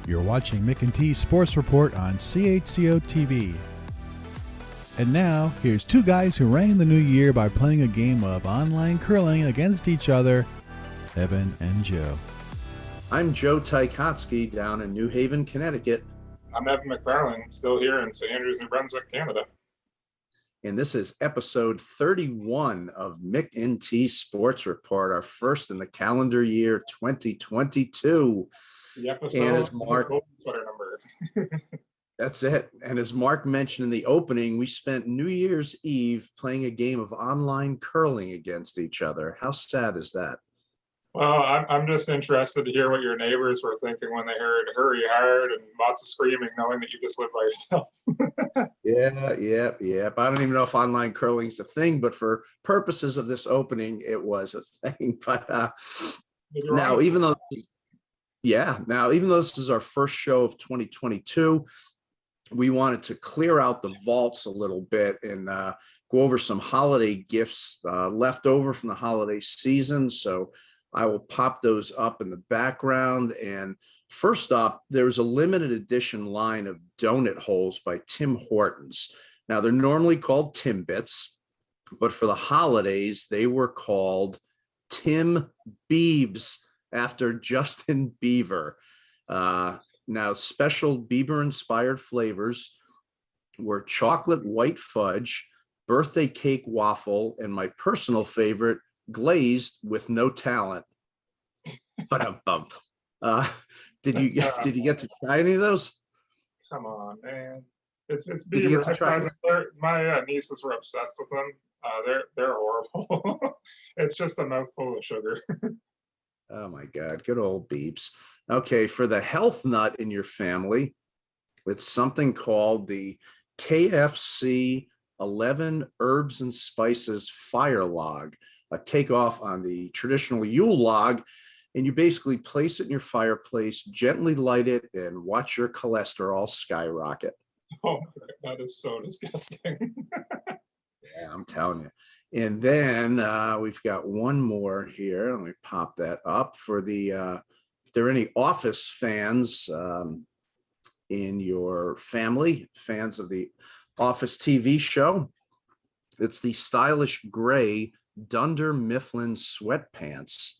You're watching Mick and T's Sports Report on CHCO-TV. And now, here's two guys who rang in the new year by playing a game of online curling against each other, Evan and Joe. I'm Joe Ticotsky down in New Haven, Connecticut. I'm Evan McFarlane, still here in St. Andrews, New Brunswick, Canada. And this is episode 31 of Mick and T Sports Report, our first in the calendar year 2022. The episode and as Mark, Twitter number. That's it. And as Mark mentioned in the opening, we spent New Year's Eve playing a game of online curling against each other. How sad is that? Well, I'm just interested to hear what your neighbors were thinking when they heard "hurry hard" and lots of screaming, knowing that you just live by yourself. Yeah. I don't even know if online curling is a thing, but for purposes of this opening, it was a thing. But now, even though this is our first show of 2022, we wanted to clear out the vaults a little bit and go over some holiday gifts left over from the holiday season. So I will pop those up in the background. And first up, there's a limited edition line of donut holes by Tim Hortons. Now, they're normally called Timbits, but for the holidays, they were called Tim Biebs after Justin Bieber. Now, special Bieber-inspired flavors were chocolate white fudge, birthday cake waffle, and my personal favorite, glazed with no talent. But a bump. Did you get to try any of those? Come on, man. It's Did you get to try my nieces were obsessed with them. They're horrible. It's just a mouthful of sugar. Oh my God, good old beeps. Okay, for the health nut in your family, it's something called the KFC 11 Herbs and Spices Fire Log, a takeoff on the traditional Yule log. And you basically place it in your fireplace, gently light it, and watch your cholesterol skyrocket. Oh, that is so disgusting. Yeah, I'm telling you. And then we've got one more here. Let me pop that up for the, if there are any Office fans in your family, fans of the Office TV show, it's the stylish gray Dunder Mifflin sweatpants.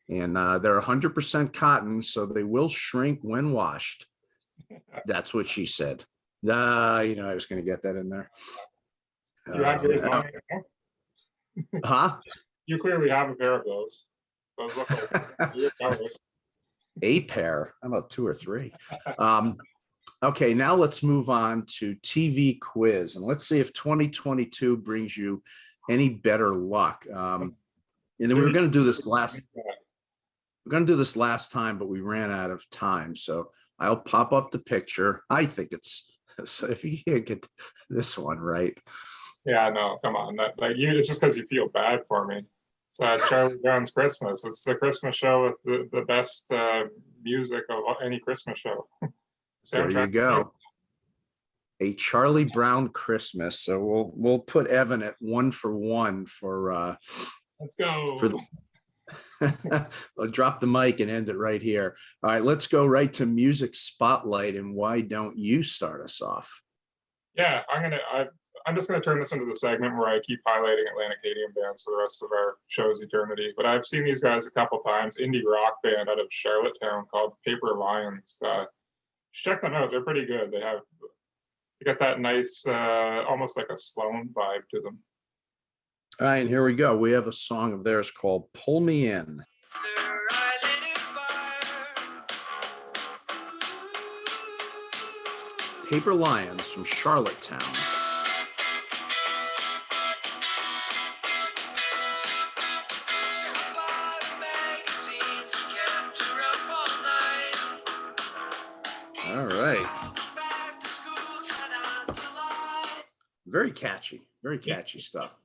And they're 100% cotton, so they will shrink when washed. That's what she said. I was going to get that in there. You have yours on, huh? You clearly have a pair of those. Those look like your colors. A pair. How about two or three? Okay, now let's move on to TV quiz, and let's see if 2022 brings you any better luck. And then we were going to do this last. We're going to do this last time, but we ran out of time. So I'll pop up the picture. I think it's, so if you can't get this one right. Yeah, no, come on. It's just because you feel bad for me. It's Charlie Brown's Christmas. It's the Christmas show with the best music of any Christmas show. There you go. A Charlie Brown Christmas. So we'll put Evan at 1 for 1 for let's go. I'll drop the mic and end it right here. All right, let's go right to Music Spotlight. And why don't you start us off? Yeah, I'm just gonna turn this into the segment where I keep highlighting Atlantic-Canadian bands for the rest of our show's eternity. But I've seen these guys a couple times. Indie rock band out of Charlottetown called Paper Lions. Check them out. They're pretty good. They got that nice, almost like a Sloan vibe to them. All right, and here we go. We have a song of theirs called Pull Me In. Paper Lions from Charlottetown. All right. Very catchy stuff.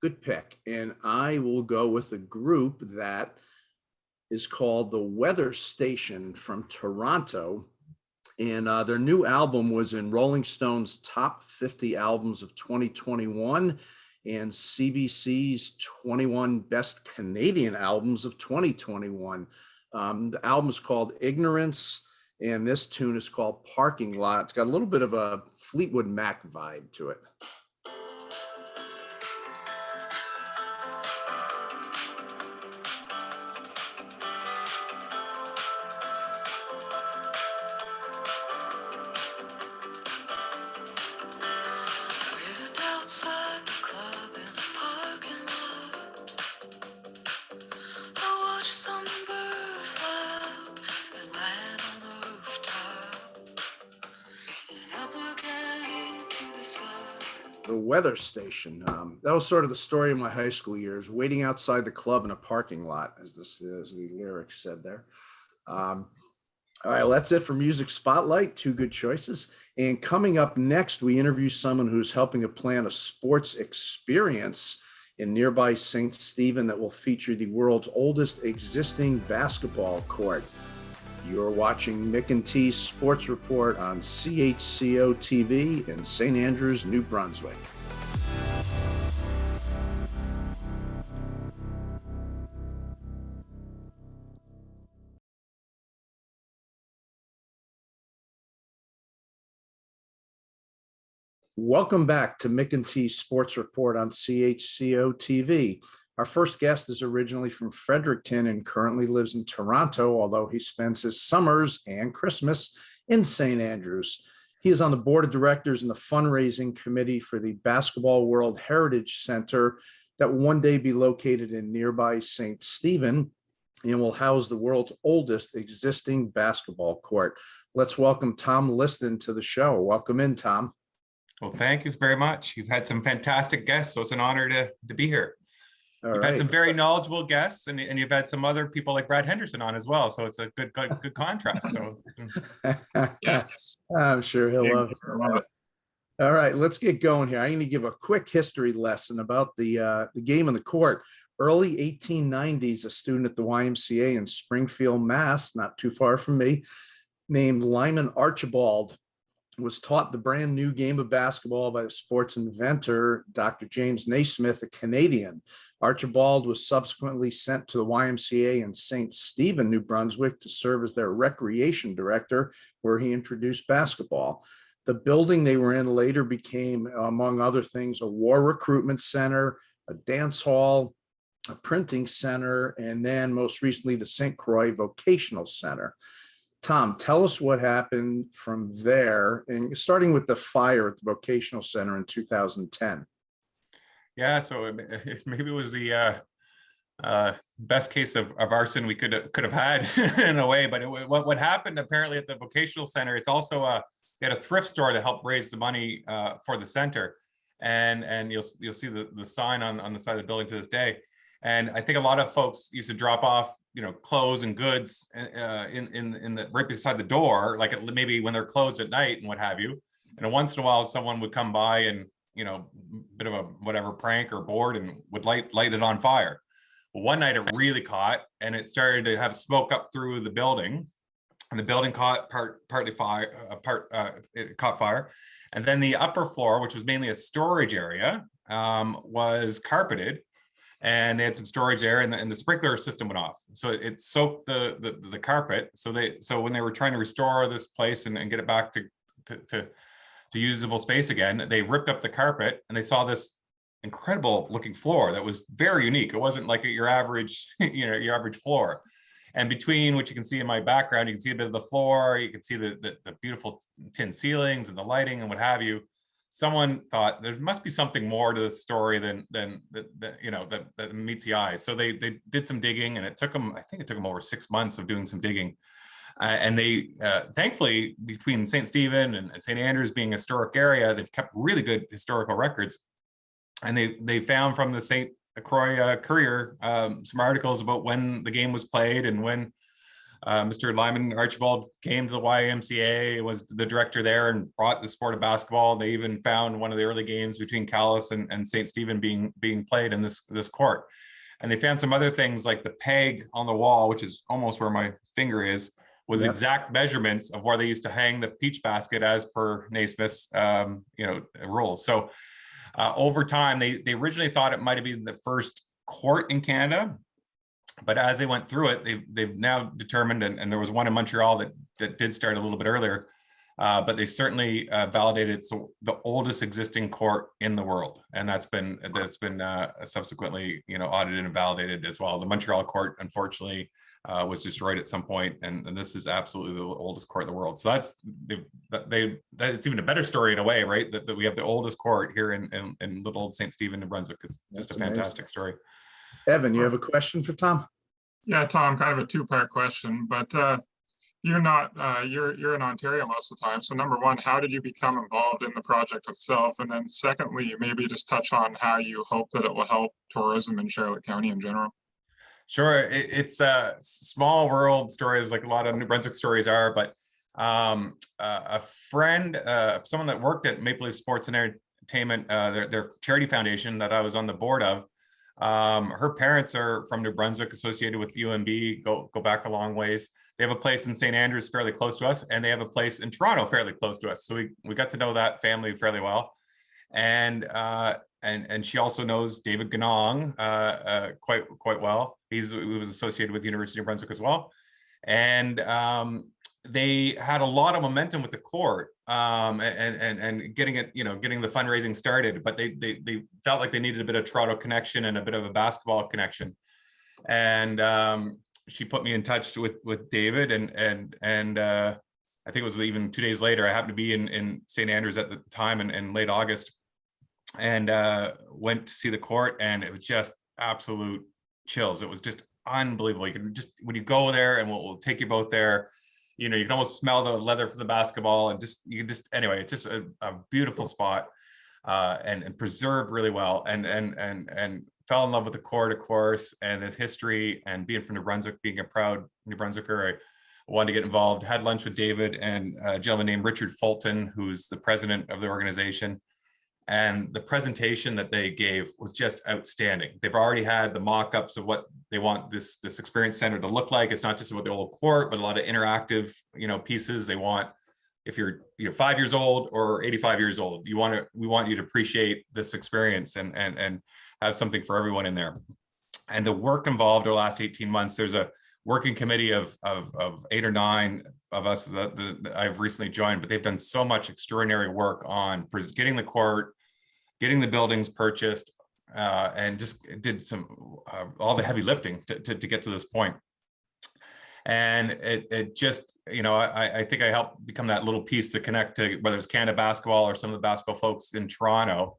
Good pick. And I will go with a group that is called The Weather Station from Toronto. And their new album was in Rolling Stone's top 50 albums of 2021 and CBC's 21 best Canadian albums of 2021. The album is called Ignorance, And this tune is called Parking Lot. It's got a little bit of a Fleetwood Mac vibe to it. The weather station. That was sort of the story of my high school years, waiting outside the club in a parking lot, as the lyrics said there. All right, well, that's it for Music Spotlight. Two good choices. And coming up next, we interview someone who's helping to plan a sports experience in nearby St. Stephen that will feature the world's oldest existing basketball court. You're watching Mick and T's Sports Report on CHCO-TV in St. Andrews, New Brunswick. Welcome back to Mick and T's Sports Report on CHCO-TV. Our first guest is originally from Fredericton and currently lives in Toronto, although he spends his summers and Christmas in St. Andrews. He is on the board of directors and the fundraising committee for the Basketball World Heritage Center that will one day be located in nearby St. Stephen and will house the world's oldest existing basketball court. Let's welcome Tom Liston to the show. Welcome in, Tom. Well, thank you very much. You've had some fantastic guests, so it's an honor to be here. You've had some very knowledgeable guests, and you've had some other people like Brad Henderson on as well. So it's a good contrast. So yes, I'm sure he'll love it. All right, let's get going here. I'm going to give a quick history lesson about the game on the court. Early 1890s, a student at the YMCA in Springfield, Mass, not too far from me, named Lyman Archibald, was taught the brand new game of basketball by the sports inventor, Dr. James Naismith, a Canadian. Archibald was subsequently sent to the YMCA in St. Stephen, New Brunswick, to serve as their recreation director, where he introduced basketball. The building they were in later became, among other things, a war recruitment center, a dance hall, a printing center, and then most recently the St. Croix Vocational Center. Tom, tell us what happened from there, and starting with the fire at the Vocational Center in 2010. Yeah, so maybe it was the best case of arson we could have had in a way. But what happened apparently at the Vocational Center, it's also they had a thrift store to help raise the money for the center, and you'll see the sign on the side of the building to this day. And I think a lot of folks used to drop off, clothes and goods in the right beside the door, like maybe when they're closed at night and what have you. And once in a while, someone would come by and bit of a whatever prank or board and would light it on fire. Well, one night it really caught, and it started to have smoke up through the building, and the building caught it caught fire. And then the upper floor, which was mainly a storage area, was carpeted, and they had some storage there, and the sprinkler system went off, so it soaked the carpet. So when they were trying to restore this place and get it back to usable space again, they ripped up the carpet, and they saw this incredible looking floor that was very unique. It wasn't like your average, your average floor. And between what you can see in my background, you can see a bit of the floor, you can see the beautiful tin ceilings and the lighting and what have you. Someone thought there must be something more to this story than that meets the eye. So they did some digging, and I think it took them over 6 months of doing some digging. And they, thankfully, between St. Stephen and St. Andrews being a historic area, they've kept really good historical records. And they found from the St. Croix Courier some articles about when the game was played and when Mr. Lyman Archibald came to the YMCA, was the director there, and brought the sport of basketball. They even found one of the early games between Calais and St. Stephen being played in this court. And they found some other things, like the peg on the wall, which is almost where my finger is, was exact measurements of where they used to hang the peach basket as per Naismith's rules. So over time, they originally thought it might have been the first court in Canada, But as they went through it, they've now determined, and there was one in Montreal that did start a little bit earlier, but they certainly validated it's the oldest existing court in the world, and that's been subsequently, you know, audited and validated as well. The Montreal court, unfortunately, was destroyed at some point, and this is absolutely the oldest court in the world. So that's even a better story in a way, right? That we have the oldest court here in little old St. Stephen, New Brunswick. It's just a fantastic story. Evan, you have a question for Tom? Yeah, Tom, kind of a two-part question, but you're not, you're in Ontario most of the time. So number one, how did you become involved in the project itself? And then secondly, maybe just touch on how you hope that it will help tourism in Charlotte County in general. Sure, it's a small world stories like a lot of New Brunswick stories are, but a friend, someone that worked at Maple Leaf Sports and Entertainment, their charity foundation that I was on the board of, her parents are from New Brunswick, associated with UMB, go back a long ways. They have a place in St. Andrews fairly close to us, and they have a place in Toronto fairly close to us. So we got to know that family fairly well. And she also knows David Ganong quite well. He was associated with the University of Brunswick as well. And they had a lot of momentum with the court and getting it, you know, getting the fundraising started, but they felt like they needed a bit of Toronto connection and a bit of a basketball connection. And she put me in touch with David, and I think it was even 2 days later, I happened to be in St. Andrews at the time in late August, and went to see the court, and it was just absolute chills. It was just unbelievable. You can just, when you go there, and we'll take you both there, you know, you can almost smell the leather from the basketball, and anyway, it's just a beautiful spot, and preserved really well, and fell in love with the court, of course, and the history, and being from New Brunswick, being a proud New Brunswicker, I wanted to get involved. Had lunch with David and a gentleman named Richard Fulton, who's the president of the organization. And the presentation that they gave was just outstanding. They've already had the mock-ups of what they want this experience center to look like. It's not just about the old court, but a lot of interactive, you know, pieces. They want, if you're 5 years old or 85 years old, we want you to appreciate this experience and have something for everyone in there. And the work involved over the last 18 months, there's a working committee of 8 or 9 of us that I've recently joined, but they've done so much extraordinary work on getting the court, getting the buildings purchased, and just did all the heavy lifting to get to this point. And it just, you know, I think I helped become that little piece to connect to whether it's Canada Basketball or some of the basketball folks in Toronto.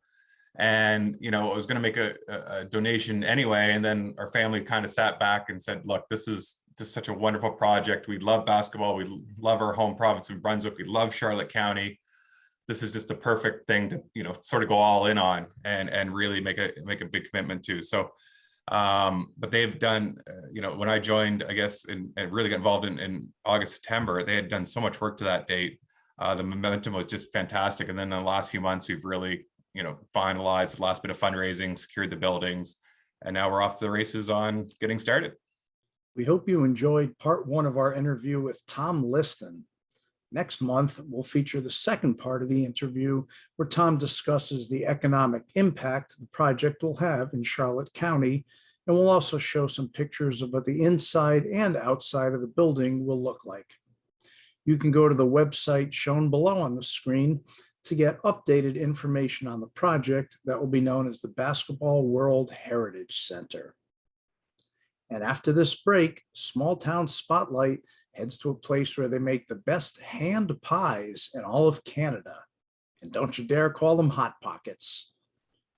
And, you know, I was going to make a donation anyway. And then our family kind of sat back and said, look, this is just such a wonderful project. We love basketball. We love our home province of Brunswick. We love Charlotte County. This is just the perfect thing to, you know, sort of go all in on and really make a big commitment to. So, but they've done, you know, when I joined, I guess, and really got involved in August, September, they had done so much work to that date. The momentum was just fantastic. And then in the last few months, we've really, you know, finalized the last bit of fundraising, secured the buildings, and now we're off to the races on getting started. We hope you enjoyed part 1 of our interview with Tom Liston. Next month, we'll feature the second part of the interview, where Tom discusses the economic impact the project will have in Charlotte County, and we'll also show some pictures of what the inside and outside of the building will look like. You can go to the website shown below on the screen to get updated information on the project that will be known as the Basketball World Heritage Center. And after this break, Small Town Spotlight heads to a place where they make the best hand pies in all of Canada. And don't you dare call them Hot Pockets.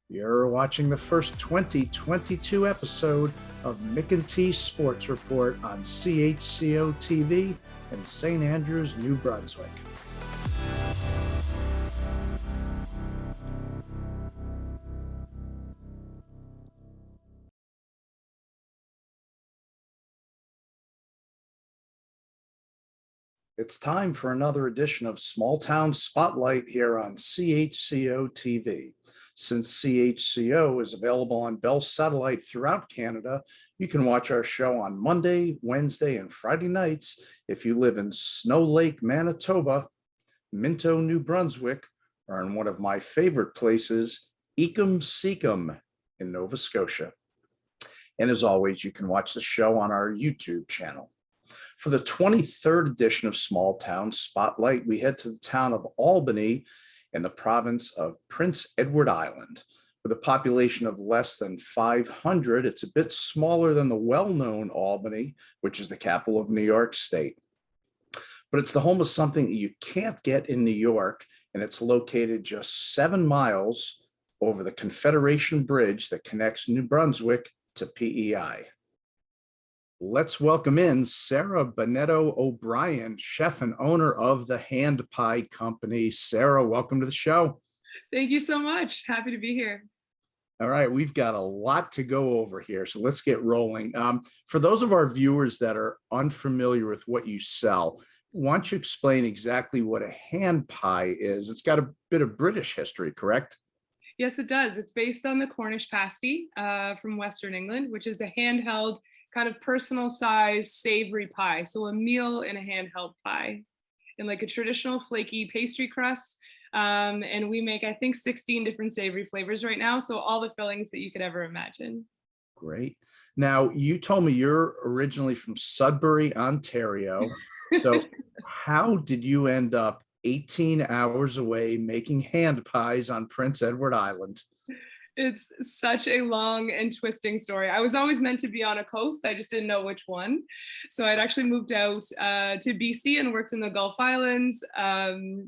You're watching the first 2022 episode of Mick and T Sports Report on CHCO-TV in St. Andrews, New Brunswick. It's time for another edition of Small Town Spotlight here on CHCO-TV. Since CHCO is available on Bell Satellite throughout Canada, you can watch our show on Monday, Wednesday, and Friday nights if you live in Snow Lake, Manitoba, Minto, New Brunswick, or in one of my favorite places, Ecum Seacum in Nova Scotia. And as always, you can watch the show on our YouTube channel. For the 23rd edition of Small Town Spotlight, we head to the town of Albany in the province of Prince Edward Island. With a population of less than 500, it's a bit smaller than the well-known Albany, which is the capital of New York State. But it's the home of something that you can't get in New York, and it's located just 7 miles over the Confederation Bridge that connects New Brunswick to PEI. Let's welcome in Sarah Bennetto O'Brien, chef and owner of the Handpie Company. Sarah, welcome to the show. Thank you so much. Happy to be here. All right, we've got a lot to go over here, so let's get rolling. For those of our viewers that are unfamiliar with what you sell, why don't you explain exactly what a hand pie is? It's got a bit of British history, correct? Yes, it does. It's based on the Cornish pasty from Western England, which is a handheld kind of personal size savory pie. So a meal in a handheld pie in like a traditional flaky pastry crust. And we make, I think, 16 different savory flavors right now. So all the fillings that you could ever imagine. Great. Now, you told me you're originally from Sudbury, Ontario. So how did you end up 18 hours away making hand pies on Prince Edward Island? It's such a long and twisting story. I was always meant to be on a coast. I just didn't know which one. So I'd actually moved out to BC and worked in the Gulf Islands,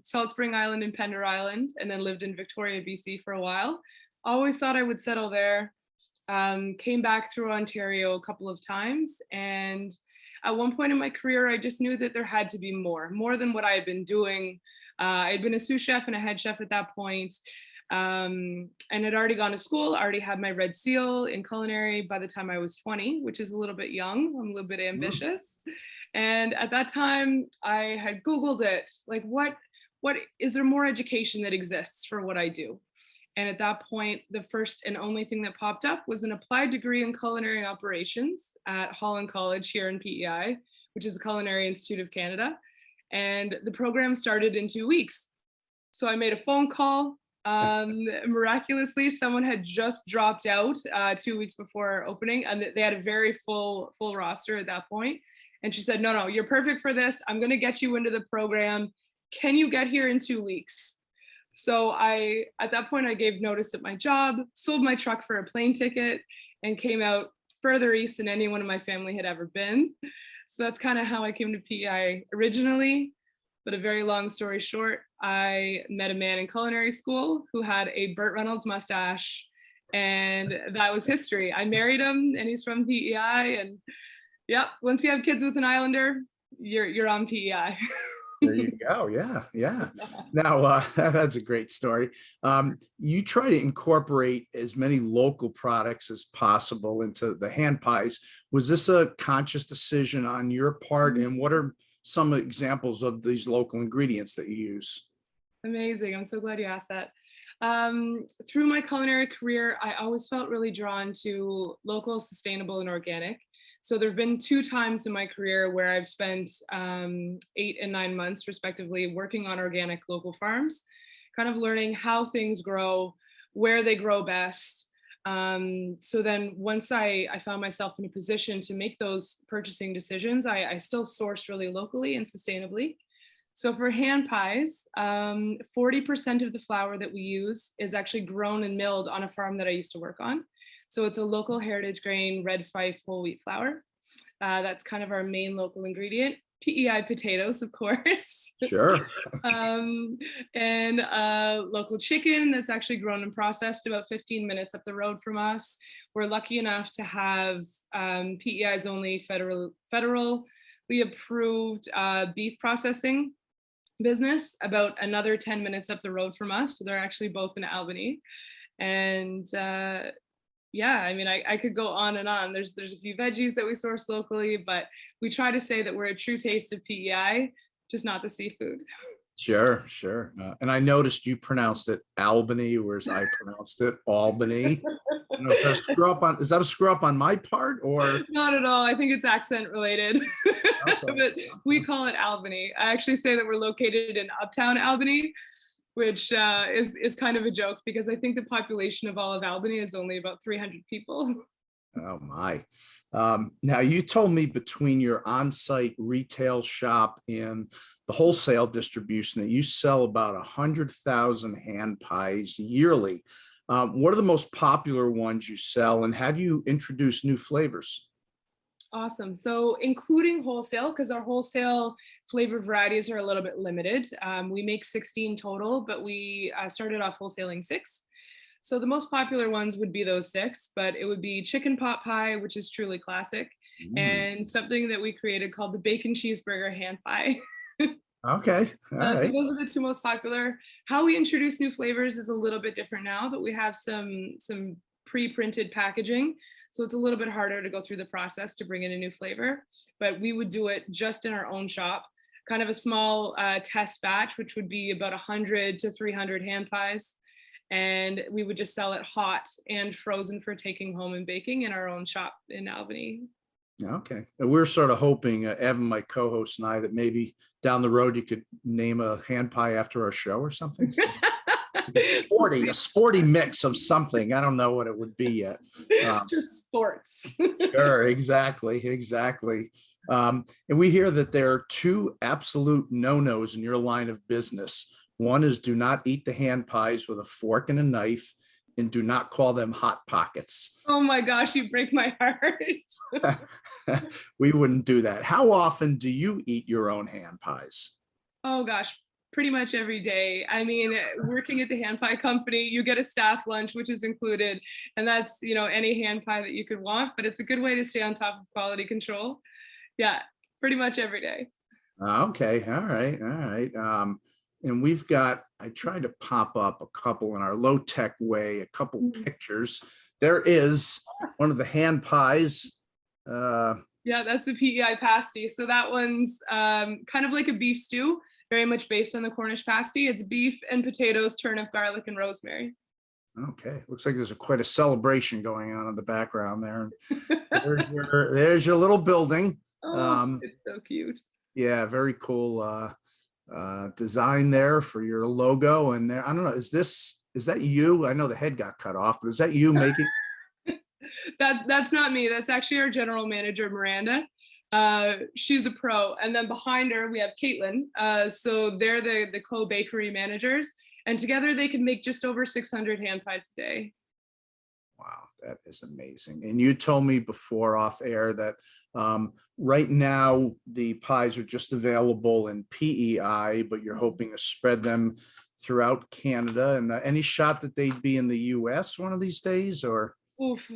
Salt Spring Island and Pender Island, and then lived in Victoria, BC for a while. Always thought I would settle there. Came back through Ontario a couple of times. And at one point in my career, I just knew that there had to be more than what I had been doing. I had been a sous chef and a head chef at that point. And had already gone to school, already had my red seal in culinary by the time I was 20, which is a little bit young. I'm a little bit ambitious. And at that time I had Googled it, like what is there more education that exists for what I do? And at that point, the first and only thing that popped up was an applied degree in culinary operations at Holland College here in PEI, which is the Culinary Institute of Canada. And the program started in 2 weeks. So I made a phone call. Miraculously, someone had just dropped out 2 weeks before opening, and they had a very full roster at that point. And she said, no, you're perfect for this. I'm going to get you into the program. Can you get here in 2 weeks? So at that point, I gave notice at my job, sold my truck for a plane ticket, and came out further east than anyone in my family had ever been. So that's kind of how I came to PEI originally. But a very long story short, I met a man in culinary school who had a Burt Reynolds mustache, and that was history. I married him, and he's from PEI. And yeah, once you have kids with an Islander, you're on PEI. There you go. Yeah. Now, that's a great story. You try to incorporate as many local products as possible into the hand pies. Was this a conscious decision on your part? And what are some examples of these local ingredients that you use? Amazing. I'm so glad you asked that. Through my culinary career, I always felt really drawn to local, sustainable, and organic. So there have been 2 times in my career where I've spent 8 and 9 months, respectively, working on organic local farms, kind of learning how things grow, where they grow best. So then once I found myself in a position to make those purchasing decisions, I still sourced really locally and sustainably. So for hand pies, 40% of the flour that we use is actually grown and milled on a farm that I used to work on. So it's a local heritage grain, red Fife whole wheat flour. That's kind of our main local ingredient. PEI potatoes, of course. Sure. And local chicken that's actually grown and processed about 15 minutes up the road from us. We're lucky enough to have PEI's only federally approved beef processing business about another 10 minutes up the road from us. So they're actually both in Albany. And yeah, I mean, I could go on and on. There's a few veggies that we source locally, but we try to say that we're a true taste of PEI, just not the seafood. Sure. And I noticed you pronounced it Albany, whereas I pronounced it Albany. I don't know if that's is that a screw up on my part or? Not at all. I think it's accent related. Okay. But we call it Albany. I actually say that we're located in Uptown Albany, which is kind of a joke because I think the population of all of Albany is only about 300 people. Oh my. Now you told me between your on-site retail shop and the wholesale distribution that you sell about 100,000 hand pies yearly. What are the most popular ones you sell, and how do you introduce new flavors? Awesome. So including wholesale, because our wholesale flavor varieties are a little bit limited. We make 16 total, but we started off wholesaling 6. So the most popular ones would be those 6, but it would be chicken pot pie, which is truly classic, and something that we created called the bacon cheeseburger hand pie. Okay. All So right. those are the 2 most popular. How we introduce new flavors is a little bit different now that we have some pre-printed packaging. So it's a little bit harder to go through the process to bring in a new flavor, but we would do it just in our own shop, kind of a small test batch, which would be about 100 to 300 hand pies. And we would just sell it hot and frozen for taking home and baking in our own shop in Albany. Okay. And we're sort of hoping, Evan, my co-host, and I, that maybe down the road you could name a hand pie after our show or something. So, a sporty mix of something. I don't know what it would be yet. Just sports. Sure, exactly. And we hear that there are 2 absolute no-nos in your line of business. One is do not eat the hand pies with a fork and a knife, and do not call them hot pockets. Oh my gosh, you break my heart. We wouldn't do that. How often do you eat your own hand pies? Oh gosh, pretty much every day. I mean, working at the Handpie Company, you get a staff lunch, which is included, and that's, any hand pie that you could want, but it's a good way to stay on top of quality control. Yeah, pretty much every day. Okay, all right. And I tried to pop up a couple in our low-tech way, a couple pictures. There is one of the hand pies. Yeah, that's the PEI pasty. So that one's kind of like a beef stew, very much based on the Cornish pasty. It's beef and potatoes, turnip, garlic, and rosemary. Okay, looks like there's quite a celebration going on in the background there. There's your little building. Oh, it's so cute. Yeah, very cool design there for your logo. And there, I don't know, is that you? I know the head got cut off, but is that you making? That's not me. That's actually our general manager, Miranda. She's a pro. And then behind her, we have Caitlin. So they're the co-bakery managers. And together they can make just over 600 hand pies a day. Wow, that is amazing. And you told me before off air that right now the pies are just available in PEI, but you're hoping to spread them throughout Canada. And any shot that they'd be in the US one of these days, or? Oof.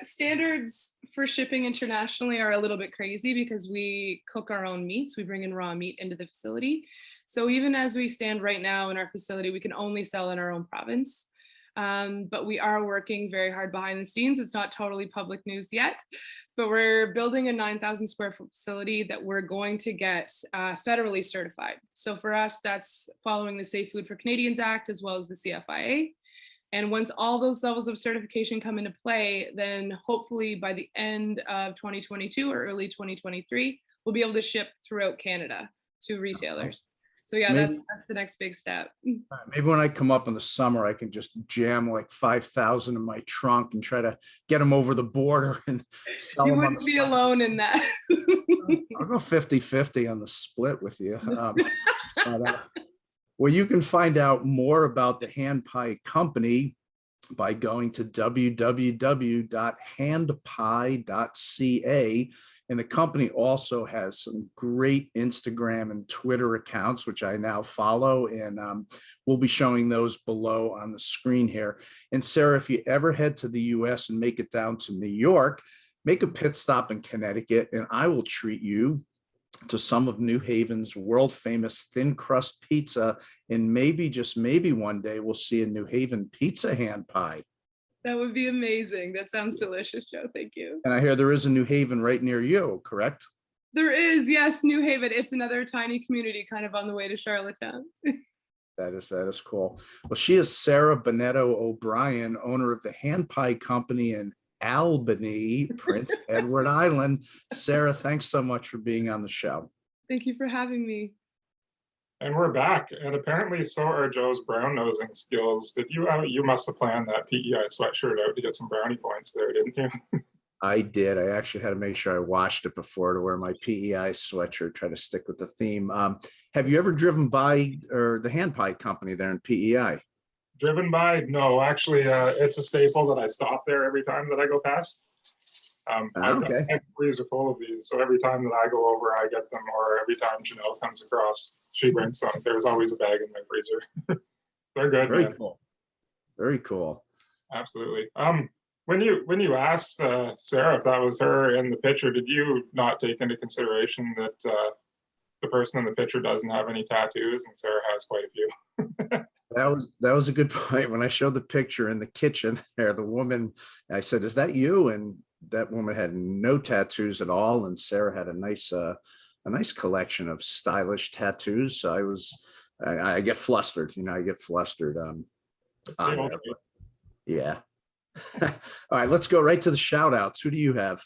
Standards for shipping internationally are a little bit crazy because we cook our own meats. We bring in raw meat into the facility. So even as we stand right now in our facility, we can only sell in our own province. But we are working very hard behind the scenes. It's not totally public news yet, but we're building a 9,000 square foot facility that we're going to get federally certified. So for us, that's following the Safe Food for Canadians Act, as well as the CFIA. And once all those levels of certification come into play, then hopefully by the end of 2022 or early 2023, we'll be able to ship throughout Canada to retailers. So yeah, that's the next big step. Maybe when I come up in the summer, I can just jam like 5,000 in my trunk and try to get them over the border and sell them. You wouldn't be alone in that. I'll go 50-50 on the split with you. Well, you can find out more about the Handpie Company by going to www.handpie.ca. And the company also has some great Instagram and Twitter accounts, which I now follow, and we'll be showing those below on the screen here. And Sarah, if you ever head to the US and make it down to New York, make a pit stop in Connecticut, and I will treat you to some of New Haven's world famous thin crust pizza. And maybe, just maybe one day we'll see a New Haven pizza hand pie. That would be amazing. That sounds delicious, Joe. Thank you. And I hear there is a New Haven right near you, correct? There is, yes, New Haven. It's another tiny community kind of on the way to Charlottetown. That is cool. Well, she is Sarah Bennetto O'Brien, owner of the Handpie Company in Albany, Prince Edward Island. Sarah, thanks so much for being on the show. Thank you for having me. And we're back, and apparently so are Joe's brown nosing skills. Did you must have planned that PEI sweatshirt out to get some brownie points there, didn't you? I did. I actually had to make sure I washed it before to wear my PEI sweatshirt, try to stick with the theme. Have you ever driven by or the Handpie Company there in PEI? Driven by? No, actually, it's a staple that I stop there every time that I go past. I've got Okay. a freezer full of these, so every time that I go over, I get them, or every time Janelle comes across, she brings some. There's always a bag in my freezer. They're good, Very man. cool. Very cool. Absolutely. When you asked Sarah if that was her in the picture, did you not take into consideration that the person in the picture doesn't have any tattoos and Sarah has quite a few? That was a good point. When I showed the picture in the kitchen there, the woman, I said, "Is that you?" And that woman had no tattoos at all, and Sarah had a nice collection of stylish tattoos. So I get flustered, I get flustered. On there, but yeah. All right, let's go right to the shout outs. Who do you have?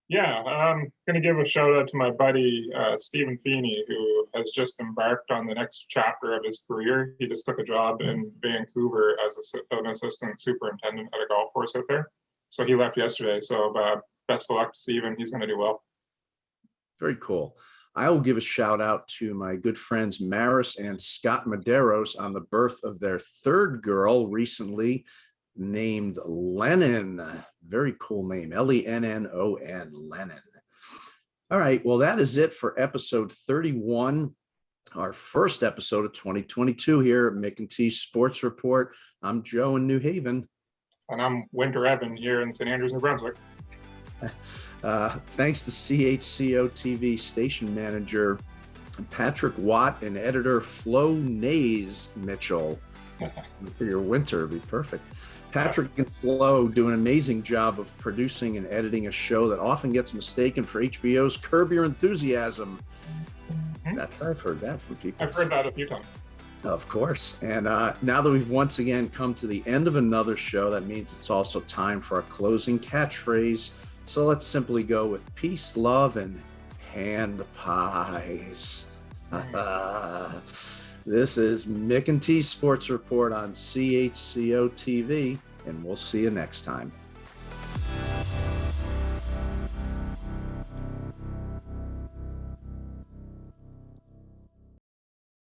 Yeah, I'm going to give a shout out to my buddy, Stephen Feeney, who has just embarked on the next chapter of his career. He just took a job in Vancouver as an assistant superintendent at a golf course out there. So he left yesterday. So best of luck to Stephen. He's going to do well. Very cool. I will give a shout out to my good friends Maris and Scott Medeiros on the birth of their third girl recently, named Lennon. Very cool name. Lennon. Lennon. All right. Well, that is it for episode 31, our first episode of 2022 here at Mick and T Sports Report. I'm Joe in New Haven. And I'm Winter Evan here in St. Andrews, New Brunswick. Thanks to CHCO-TV station manager Patrick Watt and editor Flo Nays Mitchell. I figure Winter would be perfect. Patrick and Flo do an amazing job of producing and editing a show that often gets mistaken for HBO's Curb Your Enthusiasm. I've heard that from people. I've heard that a few times. Of course. And now that we've once again come to the end of another show, that means it's also time for our closing catchphrase. So let's simply go with peace, love, and hand pies. This is Mick and T Sports Report on CHCO-TV, and we'll see you next time.